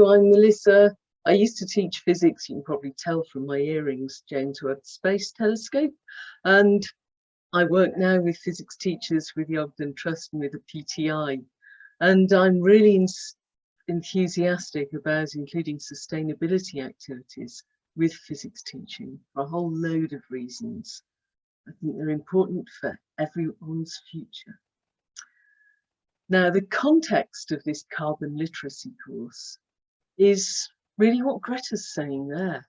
I'm Melissa. I used to teach physics. You can probably tell from my earrings, James Webb Space Telescope. And I work now with physics teachers with the Ogden Trust and with the PTI. And I'm really enthusiastic about including sustainability activities with physics teaching for a whole load of reasons. I think they're important for everyone's future. Now, the context of this carbon literacy course is really what Greta's saying there.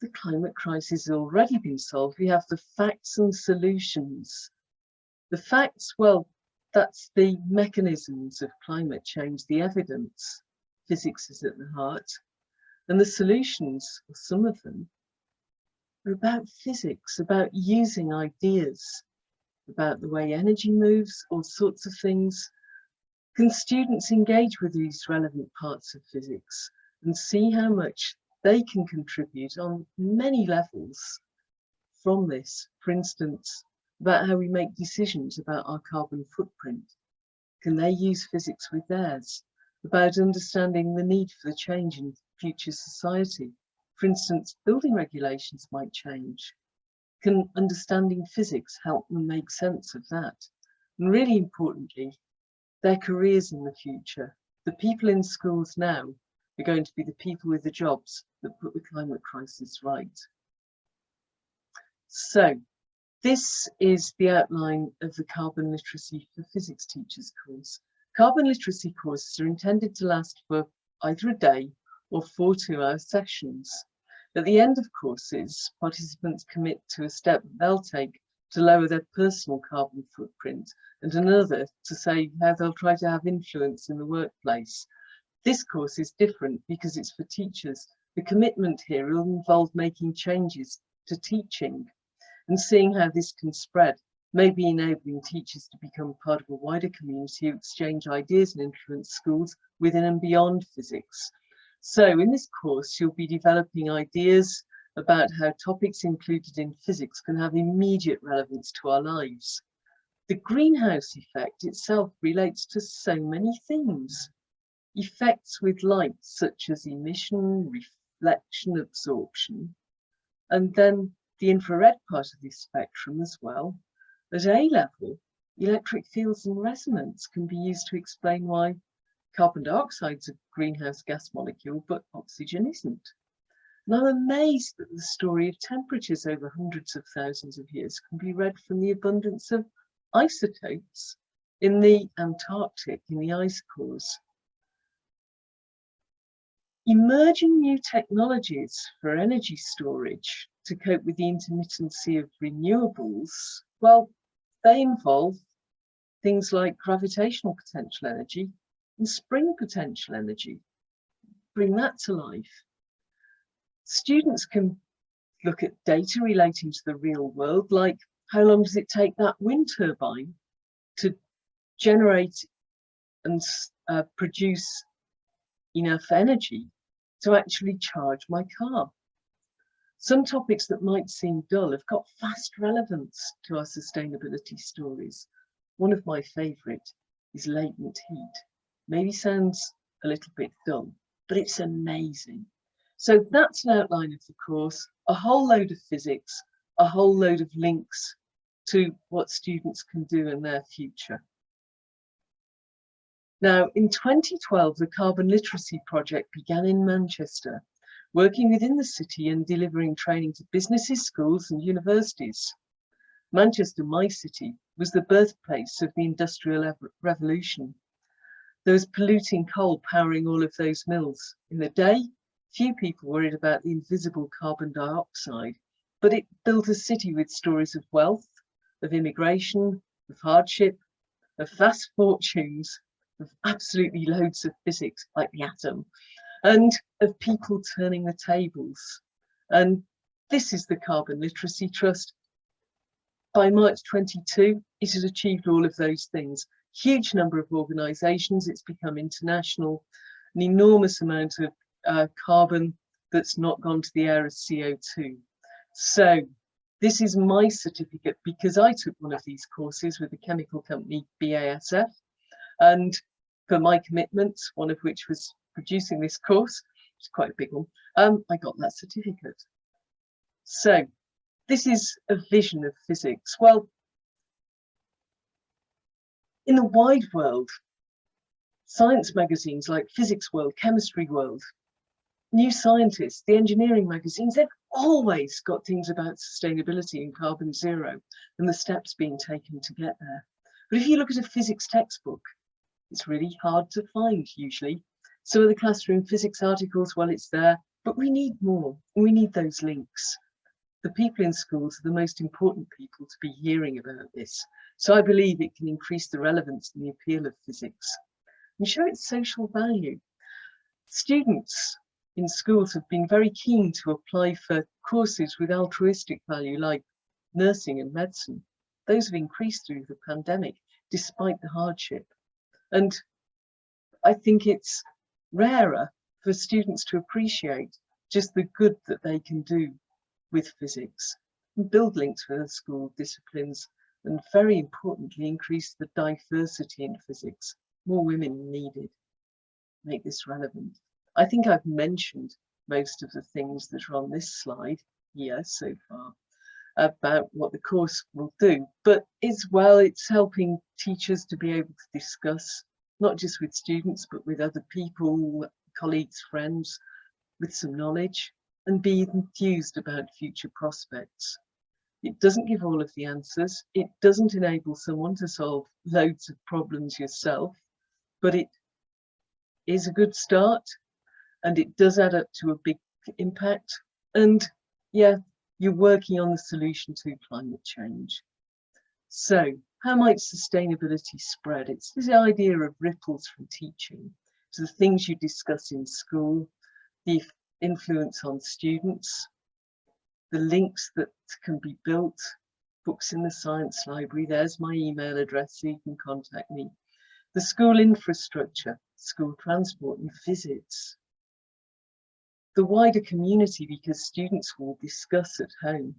The climate crisis has already been solved. We have the facts and solutions. The facts, well, that's the mechanisms of climate change, the evidence. Physics is at the heart. And the solutions, or some of them, are about physics, about using ideas, about the way energy moves, all sorts of things. Can students engage with these relevant parts of physics and see how much they can contribute on many levels from this? For instance, about how we make decisions about our carbon footprint. Can they use physics with theirs? About understanding the need for the change in future society. For instance, building regulations might change. Can understanding physics help them make sense of that? And really importantly, their careers in the future. The people in schools now are going to be the people with the jobs that put the climate crisis right. So this is the outline of the Carbon Literacy for Physics Teachers course. Carbon literacy courses are intended to last for either a day or 4 2-hour sessions. At the end of courses, participants commit to a step they'll take to lower their personal carbon footprint, and another to say how they'll try to have influence in the workplace. This course is different because it's for teachers. The commitment here will involve making changes to teaching and seeing how this can spread, maybe enabling teachers to become part of a wider community who exchange ideas and influence schools within and beyond physics. So in this course, you'll be developing ideas about how topics included in physics can have immediate relevance to our lives. The greenhouse effect itself relates to so many things. Effects with light, such as emission, reflection, absorption, and then the infrared part of this spectrum as well. At A level, electric fields and resonance can be used to explain why carbon dioxide is a greenhouse gas molecule, but oxygen isn't. And I'm amazed that the story of temperatures over hundreds of thousands of years can be read from the abundance of isotopes in the Antarctic, in the ice cores. Emerging new technologies for energy storage to cope with the intermittency of renewables, well, they involve things like gravitational potential energy and spring potential energy. Bring that to life. Students can look at data relating to the real world, like how long does it take that wind turbine to generate and produce enough energy to actually charge my car? Some topics that might seem dull have got vast relevance to our sustainability stories. One of my favourite is latent heat. Maybe sounds a little bit dull, but it's amazing. So that's an outline of the course, a whole load of physics, a whole load of links to what students can do in their future. Now, in 2012, the Carbon Literacy Project began in Manchester, working within the city and delivering training to businesses, schools and universities. Manchester, my city, was the birthplace of the Industrial Revolution. There was polluting coal powering all of those mills. In the day, few people worried about the invisible carbon dioxide, but it built a city with stories of wealth, of immigration, of hardship, of vast fortunes, of absolutely loads of physics like the atom, and of people turning the tables. And this is the Carbon Literacy Trust. By March 22, it had achieved all of those things. Huge number of organisations, it's become international, an enormous amount of carbon that's not gone to the air as CO2. So this is my certificate because I took one of these courses with the chemical company BASF, and for my commitments, one of which was producing this course, which is quite a big one, I got that certificate. So this is a vision of physics. Well, in the wide world, science magazines like Physics World, Chemistry World, New Scientist, the engineering magazines, they've always got things about sustainability and carbon zero and the steps being taken to get there. But if you look at a physics textbook, it's really hard to find usually. Some of the classroom physics articles, well, it's there, but we need more. We need those links. The people in schools are the most important people to be hearing about this. So I believe it can increase the relevance and the appeal of physics and show its social value. Students in schools have been very keen to apply for courses with altruistic value like nursing and medicine. Those have increased through the pandemic despite the hardship. And I think it's rarer for students to appreciate just the good that they can do with physics and build links with other school disciplines and, very importantly, increase the diversity in physics. More women needed. Make this relevant. I think I've mentioned most of the things that are on this slide here so far about what the course will do, but as well, it's helping teachers to be able to discuss, not just with students, but with other people, colleagues, friends, with some knowledge, and be enthused about future prospects. It doesn't give all of the answers. It doesn't enable someone to solve loads of problems yourself, but it is a good start, and it does add up to a big impact. And yeah, you're working on the solution to climate change. So how might sustainability spread? It's this idea of ripples from teaching to the things you discuss in school, the influence on students, the links that can be built, books in the science library. There's my email address, so you can contact me. The school infrastructure, school transport and visits. The wider community, because students will discuss at home.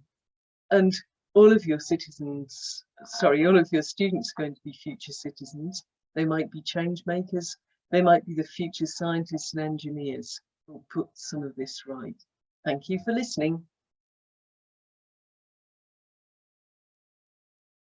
And all of your students are going to be future citizens. They might be change makers. They might be the future scientists and engineers who will put some of this right. Thank you for listening.